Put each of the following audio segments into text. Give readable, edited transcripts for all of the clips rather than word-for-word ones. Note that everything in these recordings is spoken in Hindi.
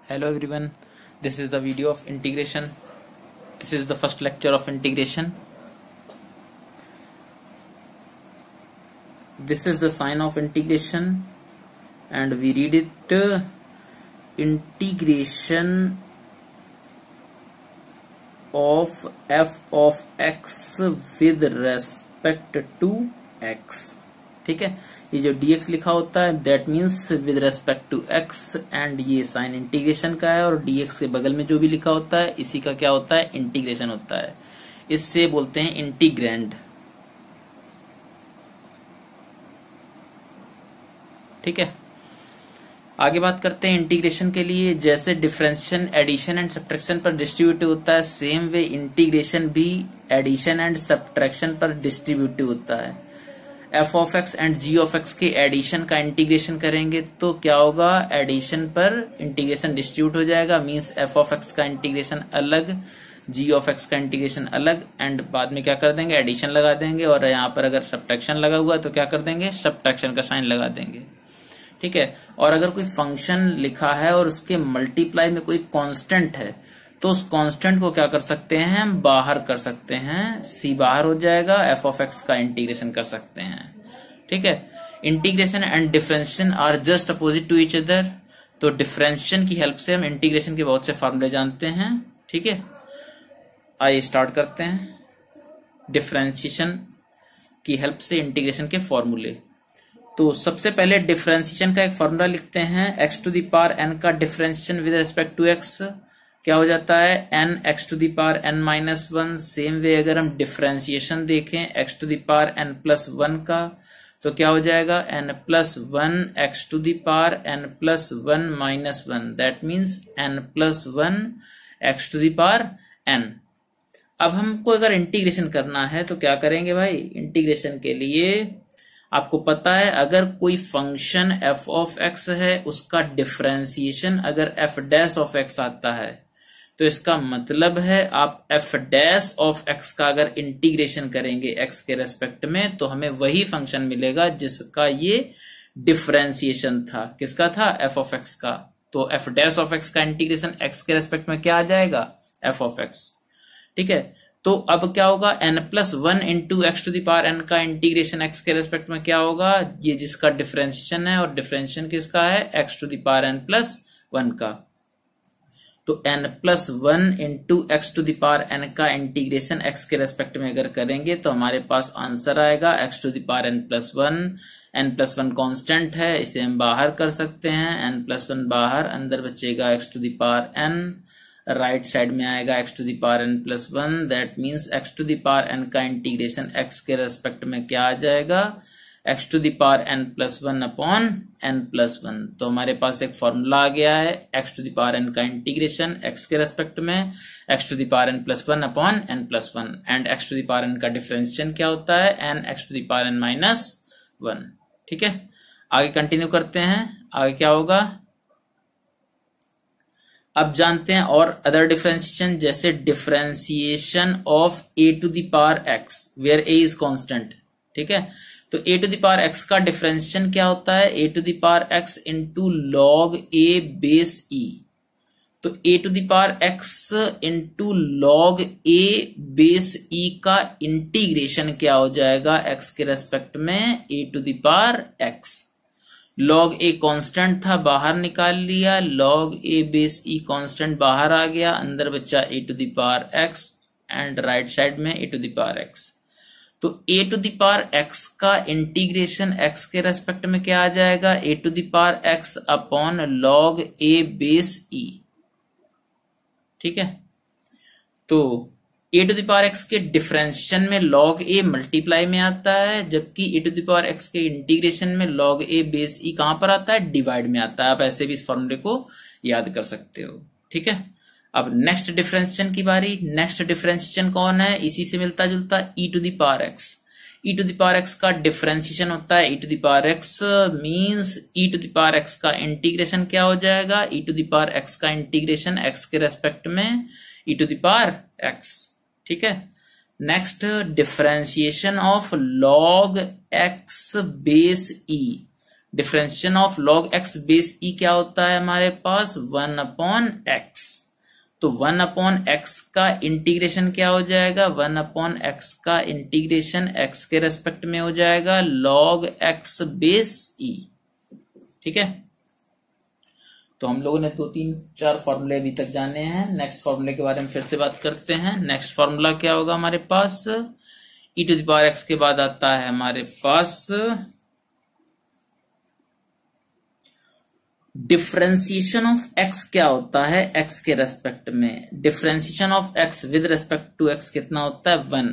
Hello everyone, this is the video of integration. This is the first lecture of integration. This is the sign of integration and we read it integration of f of x with respect to x. ठीक है, ये जो dx लिखा होता है that means with respect to x and ये साइन इंटीग्रेशन का है और dx के बगल में जो भी लिखा होता है इसी का क्या होता है, इंटीग्रेशन होता है. इससे बोलते हैं इंटीग्रैंड. ठीक है, आगे बात करते हैं इंटीग्रेशन के लिए. जैसे डिफरेंशिएशन एडिशन एंड सब्ट्रैक्शन पर डिस्ट्रीब्यूटिव होता है, सेम वे इंटीग्रेशन भी एडिशन एंड सब्ट्रैक्शन पर डिस्ट्रीब्यूटिव होता है. F of x and g of x के एडिशन का इंटीग्रेशन करेंगे तो क्या होगा, एडिशन पर इंटीग्रेशन डिस्ट्रीब्यूट हो जाएगा. मींस एफ ऑफ एक्स का इंटीग्रेशन अलग, जी ऑफ एक्स का इंटीग्रेशन अलग, एंड बाद में क्या कर देंगे, एडिशन लगा देंगे. और यहाँ पर अगर सब्ट्रैक्शन लगा हुआ तो क्या कर देंगे, सब्ट्रैक्शन का साइन लगा देंगे. ठीक है, और अगर कोई फंक्शन लिखा है और उसके मल्टीप्लाई में कोई कांस्टेंट है तो उस कांस्टेंट को क्या कर सकते हैं, हम बाहर कर सकते हैं. सी बाहर हो जाएगा, एफ ऑफ एक्स का इंटीग्रेशन कर सकते हैं. ठीक है, integration and differentiation are just opposite to each other. तो डिफरेंशिएशन की हेल्प से हम इंटीग्रेशन के बहुत से फॉर्मूले जानते हैं. ठीक है, आइए स्टार्ट करते हैं डिफरेंशिएशन की हेल्प से इंटीग्रेशन के फॉर्मूले. तो सबसे पहले डिफरेंशिएशन का एक फॉर्मूला लिखते हैं. x to the power n का differentiation with respect to x क्या हो जाता है, n x to the power n minus 1. Same way अगर हम डिफरेंशिएशन देखें x to the power n plus 1 का तो क्या हो जाएगा, n plus 1 x to the power n plus 1 minus 1. That means n plus 1 x to the power n. अब हमको अगर इंटीग्रेशन करना है तो क्या करेंगे भाई, इंटीग्रेशन के लिए आपको पता है अगर कोई फंक्शन f ऑफ x है उसका डिफरेंशिएशन अगर f डैश ऑफ x आता है तो इसका मतलब है आप f डैश ऑफ x का अगर इंटीग्रेशन करेंगे x के रेस्पेक्ट में तो हमें वही फंक्शन मिलेगा जिसका ये डिफरेंशिएशन था. किसका था, f ऑफ x का. तो f डैश ऑफ x का इंटीग्रेशन x के रेस्पेक्ट में क्या आ जाएगा, f ऑफ x. ठीक है, तो अब क्या होगा, n plus 1 into x to the power n का इंटीग्रेशन x के रेस्पेक्ट में क्या होगा, ये जिसका डिफरेंशिएशन है और डिफरेंशिएशन किसका है, x to the power n plus 1 का. तो n plus 1 into x to the power n का इंटीग्रेशन x के रेस्पेक्ट में अगर करेंगे तो हमारे पास आंसर आएगा x to the power n plus 1. n plus 1 constant है, इसे हम बाहर कर सकते हैं. n प्लस 1 बाहर, अंदर बचेगा x to the power n. Right side में आएगा x to the power n plus 1. That means x to the power n का इंटीग्रेशन x के रेस्पेक्ट में क्या आ जाएगा, x to the power n plus 1 upon n plus 1. तो हमारे पास एक फॉर्मूला आ गया है x to the power n का इंटीग्रेशन x के रेस्पेक्ट में x to the power n plus 1 upon n plus 1. And x to the power n का डिफरेंशिएशन क्या होता है, n x to the power n minus 1. ठीक है, आगे कंटिन्यू करते हैं. आगे क्या होगा, अब जानते हैं और अदर डिफरेंशिएशन. जैसे differentiation of a to the power x where a is constant. ठीक है, तो a to the power x का डिफरेंशिएशन क्या होता है, a to the power x into log a base e. तो a to the power x into log a base e का इंटीग्रेशन क्या हो जाएगा, x के रेस्पेक्ट में a to the power x. Log a constant था, बाहर निकाल लिया, log a base e constant बाहर आ गया, अंदर बचा a to the power x and right side में a to the power x. तो a to the power x का इंटीग्रेशन एक्स के रेस्पेक्ट में क्या आ जाएगा, a to the power x upon log a base e. ठीक है, तो a to the power x के डिफरेंशिएशन में लॉग ए मल्टीप्लाई में आता है, जबकि ए टू द पावर एक्स के इंटीग्रेशन में लॉग ए बेस ई कहां पर आता है, डिवाइड में आता है. आप ऐसे भी इस फॉर्मूले को याद कर सकते हो. ठीक है, अब नेक्स्ट डिफरेंशिएशन की बारी. नेक्स्ट डिफरेंशिएशन कौन है, इसी से मिलता जुलता, e to the power x. E to the power x का डिफरेंशिएशन होता है e to the power x. Means e to the power x का इंटीग्रेशन क्या हो जाएगा, e to the power x का इंटीग्रेशन एक्स के रेस्पेक्ट में e to the power x. ठीक है, next differentiation of log x base e differentiation of log x base e क्या होता है हमारे पास 1/x। तो 1/x का इंटीग्रेशन क्या हो जाएगा, 1/x का इंटीग्रेशन x के रेस्पेक्ट में हो जाएगा log x बेस ई। ठीक है, तो हम लोगों ने 2-3-4 फॉर्मूले अभी तक जाने हैं। नेक्स्ट फॉर्मूले के बारे में फिर से बात करते हैं। नेक्स्ट फॉर्मूला क्या होगा हमारे पास, e⁻x के बाद आता है हमारे पास डिफरेंशिएशन ऑफ x। क्या होता है x के रेस्पेक्ट में, differentiation of x with respect to x कितना होता है 1,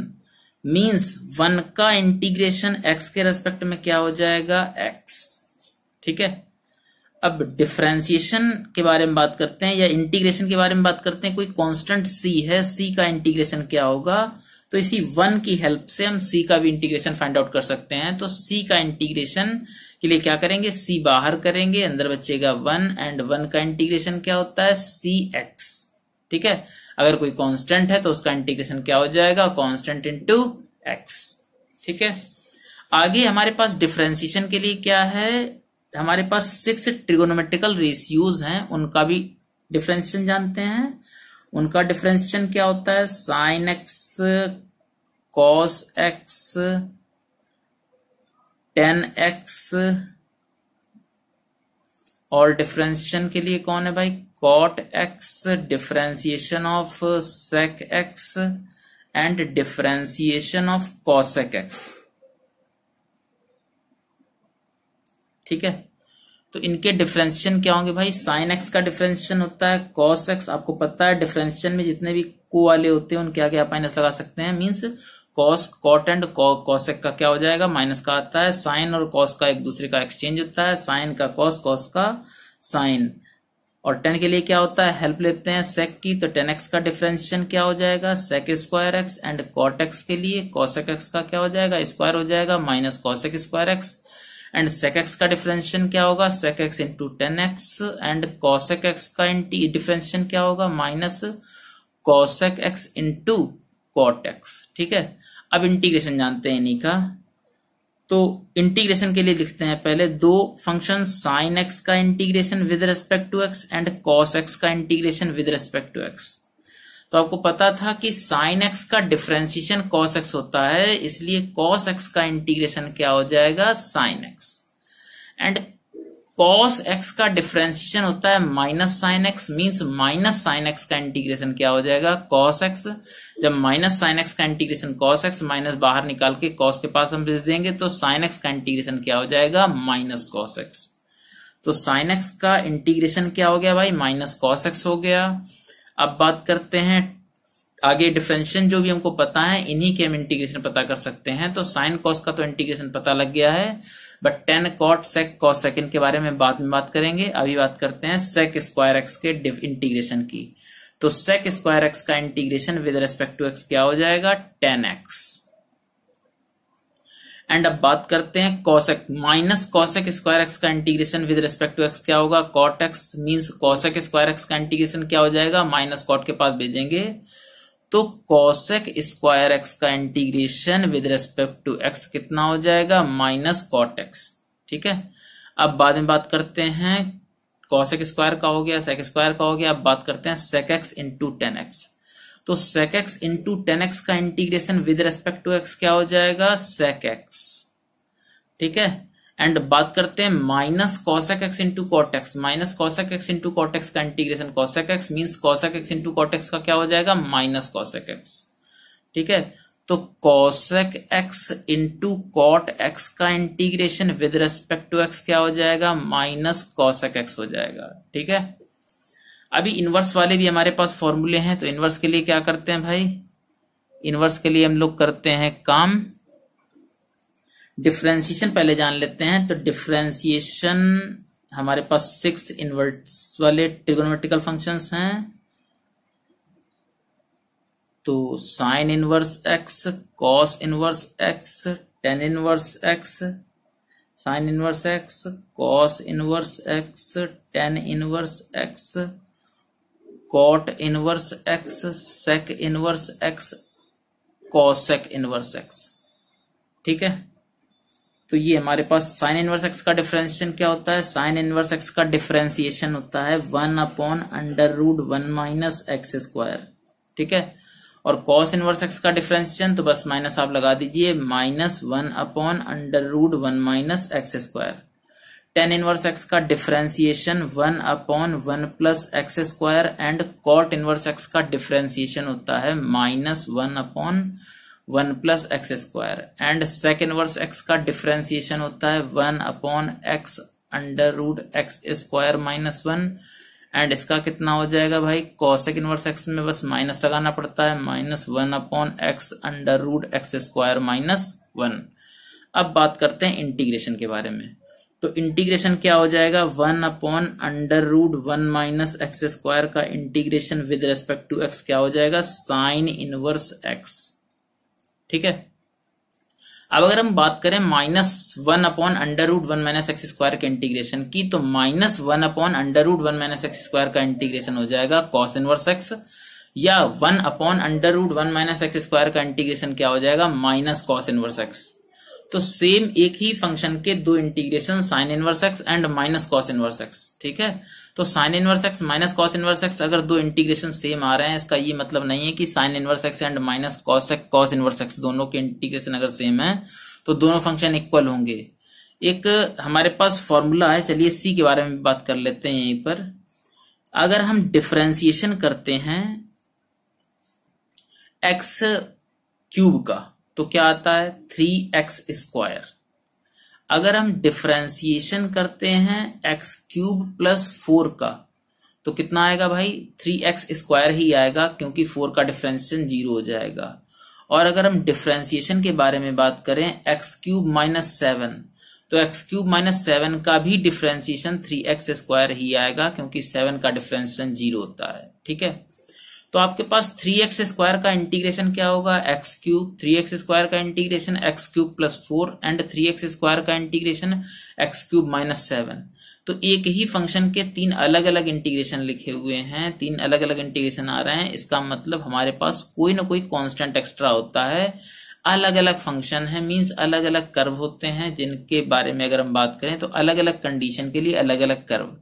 मींस 1 का इंटीग्रेशन x के रेस्पेक्ट में क्या हो जाएगा x। ठीक है, अब डिफरेंशिएशन के बारे में बात करते हैं या इंटीग्रेशन के बारे में बात करते हैं। कोई कांस्टेंट c है, c का इंटीग्रेशन क्या होगा, तो इसी 1 की हेल्प से हम c का भी इंटीग्रेशन फाइंड आउट कर सकते हैं। तो c का इंटीग्रेशन के लिए क्या करेंगे, c बाहर करेंगे, अंदर बचेगा 1 एंड 1 का इंटीग्रेशन क्या होता है cx। ठीक है, अगर कोई कांस्टेंट है तो उसका इंटीग्रेशन क्या हो जाएगा, कांस्टेंट इनटू x। ठीक है, आगे हमारे पास डिफरेंशिएशन के लिए क्या है, हमारे पास 6 ट्रिगोनोमेट्रिकल रेशियोज हैं, उनका भी डिफरेंशिएशन जानते हैं। उनका डिफरेंशिएशन क्या होता है, sine x, cos x, tan x, और डिफरेंशिएशन के लिए कौन है भाई, cot x, differentiation of sec x and differentiation of cosec x. ठीक है, तो इनके डिफरेंशिएशन क्या होंगे भाई, साइन एक्स का डिफरेंशिएशन होता है कॉस एक्स। आपको पता है डिफरेंशिएशन में जितने भी को वाले होते हैं उनके आगे आप माइनस लगा सकते हैं, means cos, cot and cosec का क्या हो जाएगा, माइनस का आता है। साइन और कॉस का एक दूसरे का एक्सचेंज होता है, साइन का कॉस, कॉस का साइन। और टेन के लिए क्या होता है, हेल्प लेते हैं सेक की, तो टेन एक्स का डिफरेंशिएशन क्या हो जाएगा, sec square x. And cot x के लिए कॉसेक एक्स का क्या हो जाएगा, स्क्वायर हो जाएगा minus cosec square x. And sec x का डिफरेंशिएशन क्या होगा, sec x into tan x. And cosec x का डिफरेंशिएशन क्या होगा, minus cosec x into cot x. ठीक है, अब इंटीग्रेशन जानते हैं इन्हीं का। तो इंटीग्रेशन के लिए लिखते हैं पहले दो फंक्शन, साइन एक्स का integration with respect to x and cos x का integration with respect to x. तो आपको पता था कि साइन एक्स का डिफरेंशिएशन कॉस एक्स होता है, इसलिए कॉस एक्स का इंटीग्रेशन क्या हो जाएगा, sine x. And cos x का डिफरेंशिएशन होता है minus sine x, means minus sign x का इंटीग्रेशन क्या हो जाएगा, कॉस एक्स। जब माइनस साइन एक्स का इंटीग्रेशन कॉस एक्स, माइनस बाहर निकाल के कॉस के पास हम भेज देंगे, तो साइन एक्स का इंटीग्रेशन क्या हो जाएगा, माइनस कॉस एक्स। तो साइन एक्स का इंटीग्रेशन क्या हो गया भाई, माइनस कॉस एक्स हो गया। अब बात करते हैं आगे डिफरेंशिएशन, जो भी हमको पता है इन्हीं के हम इंटीग्रेशन पता कर सकते हैं। तो साइन कॉस का तो इंटीग्रेशन पता लग गया है, but tan cot sec cos second के बारे में बाद में बात करेंगे। अभी बात करते हैं सेक स्क्वायर एक्स के इंटीग्रेशन की। तो सेक स्क्वायर एक्स का integration with respect to x क्या हो जाएगा, 10x। एंड अब बात करते हैं cosec, minus cosec square x का integration with respect to x क्या होगा, cot x. Means cosec square x का इंटीग्रेशन क्या हो जाएगा, माइनस कॉट के पास भेजेंगे, तो कॉसेक स्क्वायर एक्स का integration with respect to x कितना हो जाएगा, माइनस कॉट एक्स। ठीक है, अब बाद में बात करते हैं कॉसेक स्क्वायर का हो गया, सेक स्क्वायर का हो गया। अब बात करते हैं सेक एक्स इंटू 10x। तो सेक एक्स इंटू 10x का integration with respect to x क्या हो जाएगा, सेक एक्स। ठीक है, एंड बात करते हैं minus cosec x into cot x, minus cosec x into cot x का integration cosec x, means cosec x into cot x का क्या हो जाएगा, माइनस कॉसेक एक्स। ठीक है, तो cosec x into cot x का integration with respect to x क्या हो जाएगा, माइनस कॉसेक एक्स हो जाएगा। ठीक है, अभी इनवर्स वाले भी हमारे पास फॉर्मूले हैं। तो इनवर्स के लिए क्या करते हैं भाई, इनवर्स के लिए हम लोग करते हैं काम, डिफरेंशिएशन पहले जान लेते हैं। तो डिफरेंशिएशन हमारे पास 6 इनवर्स वाले ट्रिगोनोमेट्रिकल फंक्शंस हैं। तो sine inverse x, cos inverse x, tan inverse x, sine inverse x, cos inverse x, tan inverse x, cot inverse x, sec inverse x, cosec inverse x. ठीक है, तो ये हमारे पास साइन इनवर्स एक्स का डिफरेंशिएशन क्या होता है, साइन इनवर्स एक्स का डिफरेंशिएशन होता है 1/√1 माइनस एक्स स्क्वायर, ठीक है। और कॉस इनवर्स एक्स का डिफरेंशिएशन तो बस माइनस आप लगा दीजिए, -1/√1 minus x square. Tan inverse x का differentiation 1/1 plus x square and cot inverse x का डिफरेंशिएशन होता है -1/1 plus x square and sec inverse x का डिफरेंशिएशन होता है 1/x√x स्क्वायर -1 एंड इसका कितना हो जाएगा भाई, कॉसेक इनवर्स एक्स में बस माइनस लगाना पड़ता है, -1/x√x स्क्वायर -1। अब बात करते हैं इंटीग्रेशन के बारे में। तो इंटीग्रेशन क्या हो जाएगा, 1/√1 माइनस एक्स स्क्वायर का integration with respect to x क्या हो जाएगा, साइन इनवर्स एक्स, ठीक है। अब अगर हम बात करें -1/√1 माइनस एक्स स्क्वायर के इंटीग्रेशन की, तो -1/√1 माइनस एक्स स्क्वायर का इंटीग्रेशन हो जाएगा कॉस इनवर्स एक्स, या 1/√1 माइनस एक्स स्क्वायर का इंटीग्रेशन क्या हो जाएगा, माइनस कॉस इनवर्स एक्स। तो सेम एक ही फंक्शन के दो integration sign inverse x and minus cos inverse x, ठीक है। तो sine inverse x minus cos inverse x अगर दो इंटीग्रेशन सेम आ रहे हैं, इसका ये मतलब नहीं है कि sign inverse x and minus cos inverse x दोनों के इंटीग्रेशन अगर सेम है तो दोनों फंक्शन इक्वल होंगे। एक हमारे पास फॉर्मूला है, चलिए सी के बारे में बात कर लेते हैं यहीं पर। अगर हम डिफरेंशिएशन करते हैं एक्स क्यूब का तो क्या आता है 3x स्क्वायर। अगर हम डिफरेंशिएशन करते हैं एक्स क्यूब प्लस 4 का तो कितना आएगा भाई, 3x स्क्वायर ही आएगा, क्योंकि 4 का डिफरेंशिएशन 0 हो जाएगा। और अगर हम डिफरेंशिएशन के बारे में बात करें एक्स क्यूब -7, तो एक्स क्यूब -7 का भी डिफरेंशिएशन 3x स्क्वायर ही आएगा, क्योंकि 7 का डिफरेंशिएशन 0 होता है, ठीक है। तो आपके पास 3x स्क्वायर का इंटीग्रेशन क्या होगा, एक्स क्यूब, 3x स्क्वायर का integration x cube plus 4 and 3x square का इंटीग्रेशन एक्स क्यूब -7। तो एक ही फंक्शन के तीन अलग अलग इंटीग्रेशन लिखे हुए हैं, तीन अलग अलग इंटीग्रेशन आ रहे हैं। इसका मतलब हमारे पास कोई ना कोई कांस्टेंट एक्स्ट्रा होता है। अलग अलग फंक्शन है, मींस अलग अलग कर्व होते हैं, जिनके बारे में अगर हम बात करें तो अलग अलग कंडीशन के लिए अलग अलग curve.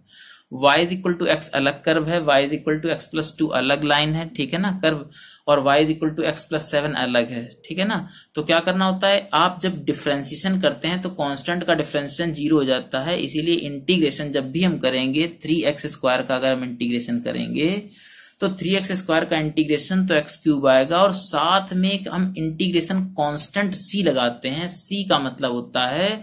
y is equal to x अलग कर्व है, y is equal to x plus 2 अलग लाइन है, ठीक है ना कर्व, और y is equal to x plus 7 अलग है, ठीक है ना। तो क्या करना होता है, आप जब डिफरेंशिएशन करते हैं तो कांस्टेंट का डिफरेंशिएशन 0 हो जाता है। इसीलिए इंटीग्रेशन जब भी हम करेंगे 3x स्क्वायर का अगर हम इंटीग्रेशन करेंगे तो 3x स्क्वायर का इंटीग्रेशन तो एक्स क्यूब आएगा, और साथ में हम इंटीग्रेशन कांस्टेंट c लगाते हैं। c का मतलब होता है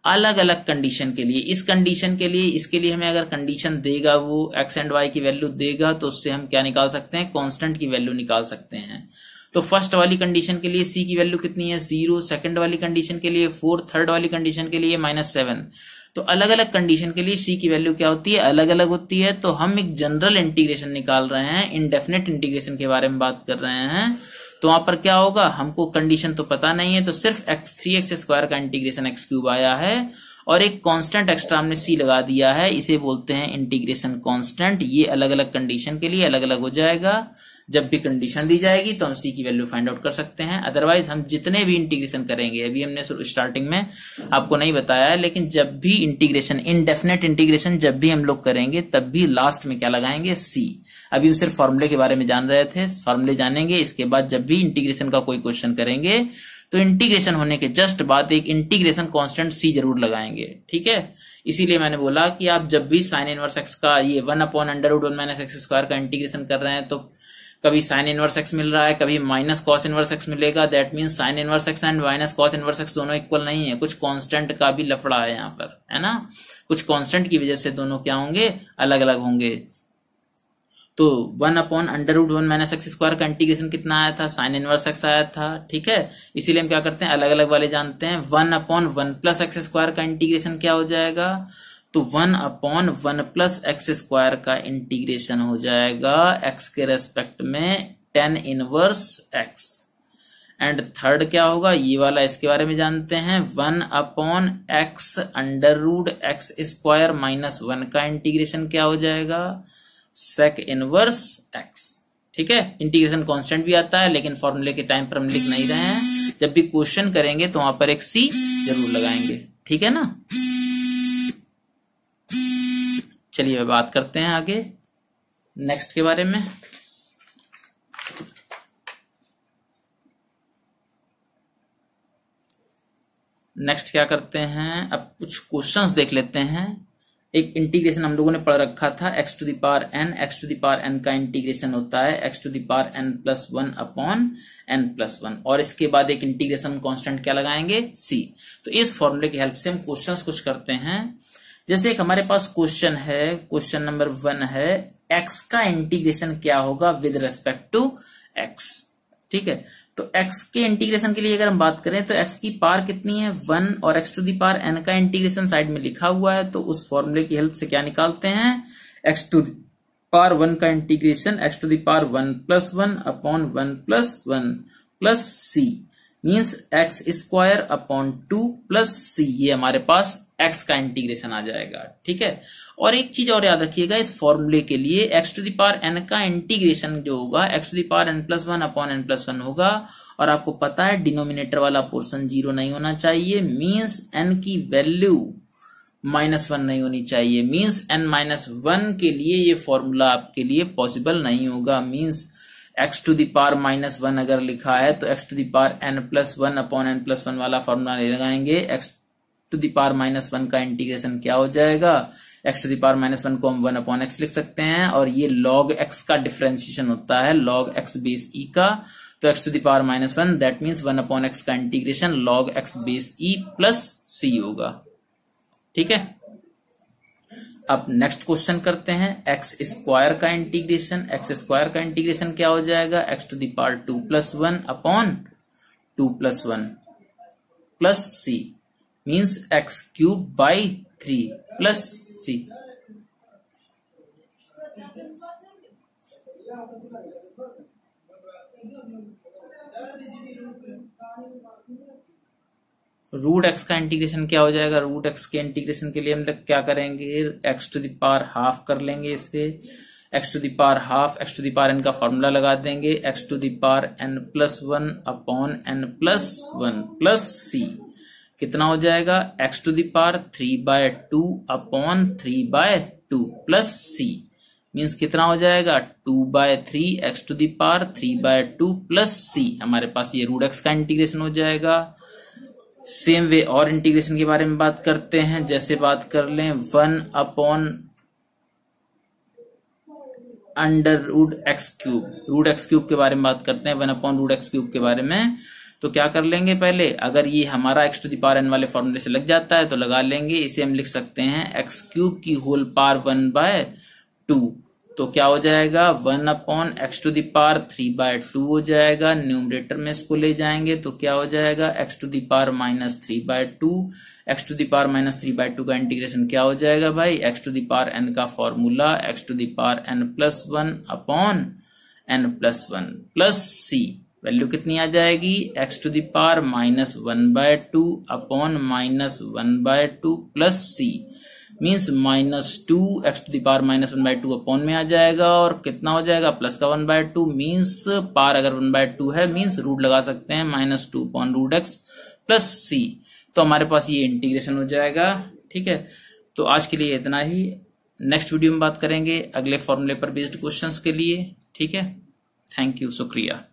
अलग अलग कंडीशन के लिए। इस कंडीशन के लिए, इसके लिए हमें अगर कंडीशन देगा, वो x एंड y की वैल्यू देगा, तो उससे हम क्या निकाल सकते हैं, कांस्टेंट की वैल्यू निकाल सकते हैं। तो फर्स्ट वाली कंडीशन के लिए c की वैल्यू कितनी है, 0, सेकंड वाली कंडीशन के लिए 4, थर्ड वाली कंडीशन के लिए -7। तो अलग अलग कंडीशन के लिए c की वैल्यू क्या होती है, अलग अलग होती है। तो हम एक जनरल इंटीग्रेशन निकाल रहे हैं, इनडेफिनेट इंटीग्रेशन के बारे में बात कर रहे हैं। तो वहां पर क्या होगा, हमको कंडीशन तो पता नहीं है, तो सिर्फ 3x स्क्वायर का इंटीग्रेशन एक्स क्यूब आया है और एक कांस्टेंट एक्स्ट्रा हमने c लगा दिया है, इसे बोलते हैं इंटीग्रेशन कांस्टेंट। ये अलग अलग कंडीशन के लिए अलग अलग हो जाएगा। जब भी कंडीशन दी जाएगी तो हम c की वैल्यू फाइंड आउट कर सकते हैं। अदरवाइज हम जितने भी इंटीग्रेशन करेंगे, अभी हमने स्टार्टिंग में आपको नहीं बताया है, लेकिन जब भी इंटीग्रेशन, इनडेफिनेट इंटीग्रेशन जब भी हम लोग करेंगे तब भी लास्ट में क्या लगाएंगे, c। अभी हम सिर्फ फॉर्मूले के बारे में जान रहे थे, फॉर्मूले जानेंगे, इसके बाद जब भी इंटीग्रेशन का कोई क्वेश्चन करेंगे तो इंटीग्रेशन होने के जस्ट बाद एक इंटीग्रेशन कांस्टेंट c जरूर लगाएंगे, ठीक है। इसीलिए मैंने बोला कि आप जब भी साइन इनवर्स एक्स का ये 1/√1 माइनस एक्स स्क्वायर का इंटीग्रेशन कर रहे हैं तो कभी साइन इनवर्स एक्स मिल रहा है, कभी माइनस कॉस इनवर्स एक्स मिलेगा। That means sign inverse x and minus cos inverse x दोनों इक्वल नहीं है, कुछ कांस्टेंट का भी लफड़ा है यहाँ पर, है ना। कुछ कांस्टेंट की वजह से दोनों क्या होंगे, अलग अलग होंगे। तो 1/√1 माइनस एक्स स्क्वायर का इंटीग्रेशन कितना आया था, साइन इनवर्स एक्स आया था, ठीक है। इसीलिए हम क्या करते हैं, अलग अलग वाले जानते हैं। 1/1 प्लस एक्स स्क्वायर का इंटीग्रेशन क्या हो जाएगा, तो 1/1 प्लस एक्स स्क्वायर का इंटीग्रेशन हो जाएगा एक्स के रेस्पेक्ट में tan inverse x. And third क्या होगा, ये वाला, इसके बारे में जानते हैं। 1/x√x स्क्वायर माइनस 1 का इंटीग्रेशन क्या हो जाएगा, sec इनवर्स x, ठीक है। इंटीग्रेशन कांस्टेंट भी आता है, लेकिन फॉर्मूले के टाइम पर हम लिख नहीं रहे हैं। जब भी क्वेश्चन करेंगे तो वहां पर एक सी जरूर लगाएंगे, ठीक है ना। चलिए बात करते हैं आगे नेक्स्ट के बारे में। नेक्स्ट क्या करते हैं, अब कुछ क्वेश्चंस देख लेते हैं। एक इंटीग्रेशन हम लोगों ने पढ़ रखा था, x to the power n, x to the power n का इंटीग्रेशन होता है x to the power n plus 1 upon n plus 1, और इसके बाद एक इंटीग्रेशन कांस्टेंट क्या लगाएंगे, c। तो इस फॉर्मूले की हेल्प से हम क्वेश्चंस कुछ करते हैं। जैसे एक हमारे पास क्वेश्चन है, क्वेश्चन नंबर 1 है, x का इंटीग्रेशन क्या होगा विद रेस्पेक्ट टू x, ठीक है। तो x के इंटीग्रेशन के लिए अगर हम बात करें तो x की पावर कितनी है 1, और x to the power n का इंटीग्रेशन साइड में लिखा हुआ है, तो उस फॉर्मूले की हेल्प से क्या निकालते हैं, x टू दी पावर 1 का integration x to the power 1 plus 1 upon 1 plus 1 plus c means x square upon 2 plus c, ये हमारे पास x का इंटीग्रेशन आ जाएगा, ठीक है। और एक चीज और याद रखिएगा इस फॉर्मूले के लिए, x to the power n का इंटीग्रेशन जो होगा x to the power n plus 1 upon n plus 1 होगा, और आपको पता है डिनोमिनेटर वाला पोर्शन 0 नहीं होना चाहिए, मीन्स n की वैल्यू -1 नहीं होनी चाहिए, मीन्स n-1 के लिए ये फॉर्मूला आपके लिए पॉसिबल नहीं होगा। Means x to the power -1 अगर लिखा है तो x to the power n plus 1 upon n plus 1 वाला फॉर्मूला नहीं लगाएंगे, x टू दी पावर -1 का इंटीग्रेशन क्या हो जाएगा, x टू दी पावर -1 को हम 1 अपॉन x लिख सकते हैं, और ये log x का डिफरेंशिएशन होता है log x बेस e का, तो x to the power -1 that means 1 upon x का integration log x base e plus c होगा, ठीक है। अब नेक्स्ट क्वेश्चन करते हैं, x स्क्वायर का इंटीग्रेशन, x स्क्वायर का इंटीग्रेशन क्या हो जाएगा, x to the power 2 plus 1 upon 2 plus 1 plus c means x cube by 3 plus c। Root x का इंटीग्रेशन क्या हो जाएगा, रूट एक्स के इंटीग्रेशन के लिए हम लोग क्या करेंगे, x to the power half कर लेंगे इससे, x to the power half, x to the power n का फॉर्मूला लगा देंगे, x to the power n plus 1 upon n plus 1 plus c कितना हो जाएगा, x to the power 3/2 upon 3/2 plus c means कितना हो जाएगा 2/3 x to the power 3/2 plus c. हमारे पास ये रूट एक्स का इंटीग्रेशन हो जाएगा। सेम वे और इंटीग्रेशन के बारे में बात करते हैं, जैसे बात कर लें 1 upon under root x cube के बारे में बात करते हैं, 1 अपॉन रूट एक्स क्यूब के बारे में। तो क्या कर लेंगे, पहले अगर ये हमारा x to the power n वाले फॉर्मूले से लग जाता है तो लगा लेंगे, इसे हम लिख सकते हैं एक्स क्यूब की होल पावर 1/2, तो क्या हो जाएगा 1 upon x to the power 3/2 हो जाएगा, न्यूमरेटर में इसको ले जाएंगे तो क्या हो जाएगा x to the power -3/2, x to the power -3/2 का इंटीग्रेशन क्या हो जाएगा भाई, x to the power n का formula x to the power n plus 1 upon n plus 1 plus c, value कितनी आ जाएगी x to the power -1/2 upon -1/2 plus c means -2 x to the power -1/2 upon में आ जाएगा, और कितना हो जाएगा प्लस का 1/2 मीन्स पावर अगर 1/2 है मीन्स रूट लगा सकते हैं -2 अपॉन रूट एक्स प्लस सी, तो हमारे पास ये इंटीग्रेशन हो जाएगा, ठीक है। तो आज के लिए इतना ही, नेक्स्ट वीडियो में बात करेंगे अगले फॉर्मूले पर बेस्ड क्वेश्चंस के लिए, ठीक है। थैंक यू, शुक्रिया।